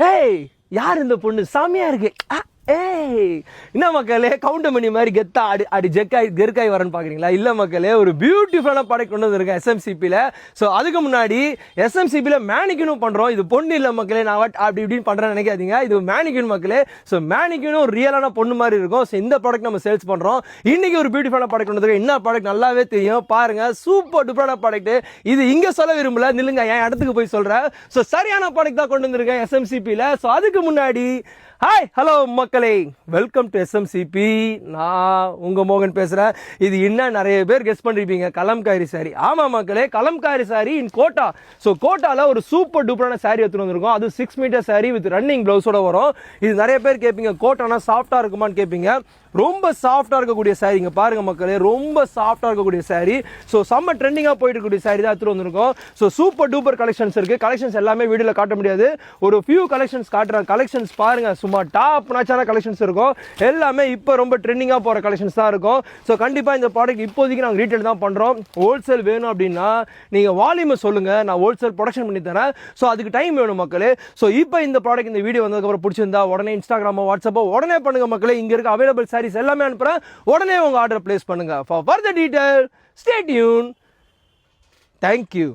ஏய் யார் இந்த பொண்ணு சாமியா இருக்கு ஏய் என்ன மக்களே கவுண்டர் மணி மாதிரி கெத்தா அடி கெருக்காய் வரன்னு பாக்குறீங்களா? இல்ல மக்களே, ஒரு பியூட்டிஃபுல்லான ப்ராடக்ட் கொண்டு வந்திருக்கேன் எஸ்எம்சிபியில். ஸோ அதுக்கு முன்னாடி எஸ்எம்சிபியில் மேனிக்யூனும் பண்றோம். இது பொண்ணு இல்லை மக்களே, நான் அப்படி இப்படின்னு பண்றேன்னு நினைக்காதீங்க. இது மேனிக்யூன் மக்களே. ஸோ மேனிக்யூனும் ஒரு ரியலான பொண்ணு மாதிரி இருக்கும். ஸோ இந்த ப்ராடக்ட் நம்ம சேல்ஸ் பண்றோம். இன்னைக்கு ஒரு பியூட்டிஃபுல்லான ப்ராடக்ட் கொண்டு வந்திருக்கேன். என்ன ப்ராடக்ட் நல்லாவே தெரியும் பாருங்க. சூப்பர் டூப்பரான ப்ராடக்ட். இது இங்க சொல்ல விரும்பல, நில்லுங்க என் இடத்துக்கு போய் சொல்றேன். ஸோ சரியான ப்ராடக்ட் தான் கொண்டு வந்திருக்கேன் எஸ்எம்சிபியில். ஸோ அதுக்கு முன்னாடி ஹாய் ஹலோ மக்களே, வெல்கம் டு எஸ்எம்சிபி. நான் உங்க மோகன் பேசுறேன். இது என்ன நிறைய பேர் கெஸ் பண்ணிருப்பீங்க, கலம்காரி சாரி. ஆமா மக்களே, கலம்காரி சாரி இன் கோட்டா. ஸோ கோட்டால ஒரு சூப்பர் டூப்பரான சாரி எடுத்துட்டு வந்திருக்கோம். அது 6 மீட்டர் சாரி வித் ரன்னிங் பிளவுஸோட வரும். இது நிறைய பேர் கேட்பீங்க, கோட்டானா சாஃப்டா இருக்குமான்னு கேட்பீங்க. ரொம்ப சாஃப்டா இருக்கக்கூடிய சாரிங்க பாருங்க மக்களே, ரொம்ப சாஃப்டா இருக்கக்கூடிய சாரி. ஸோ செம்ம ட்ரெண்டிங்கா போயிட்டு இருக்கக்கூடிய சாரி தான் எடுத்துட்டு வந்திருக்கோம். ஸோ சூப்பர் டூப்பர் கலெக்ஷன்ஸ் இருக்கு. கலெக்ஷன்ஸ் எல்லாமே வீடியோல காட்ட முடியாது, ஒரு ஃபியூ கலெக்ஷன்ஸ் காட்டுறேன். கலெக்ஷன்ஸ் பாருங்க, சும்மா டாப் நாச்சான கலெக்ஷன்ஸ் இருக்கும். எல்லாமே இப்போ ரொம்ப ட்ரெண்டிங்கா போற கலெக்ஷன்ஸ் தான் இருக்கும். ஸோ கண்டிப்பா இந்த ப்ராடக்ட் இப்போதைக்கு நாங்கள் ரீட்டைல் தான் பண்றோம். ஹோல்சேல் வேணும் அப்படின்னா நீங்க வால்யூம் சொல்லுங்க, நான் ஹோல்சேல் ப்ரொடக்ஷன் பண்ணி தரேன். ஸோ அதுக்கு டைம் வேணும் மக்களே. ஸோ இப்போ இந்த ப்ராடக்ட் இந்த வீடியோ வந்ததுக்கப்புறம் பிடிச்சிருந்தா உடனே இன்ஸ்டாகிராமோ வாட்ஸ்அப்போ உடனே பண்ணுங்க மக்களே. இங்க இருக்க அவைலபிள் சாரீஸ் எல்லாமே அனுப்புறேன். உடனே உங்க ஆர்டர் பிளேஸ் பண்ணுங்க. For further detail, stay tuned. Thank you.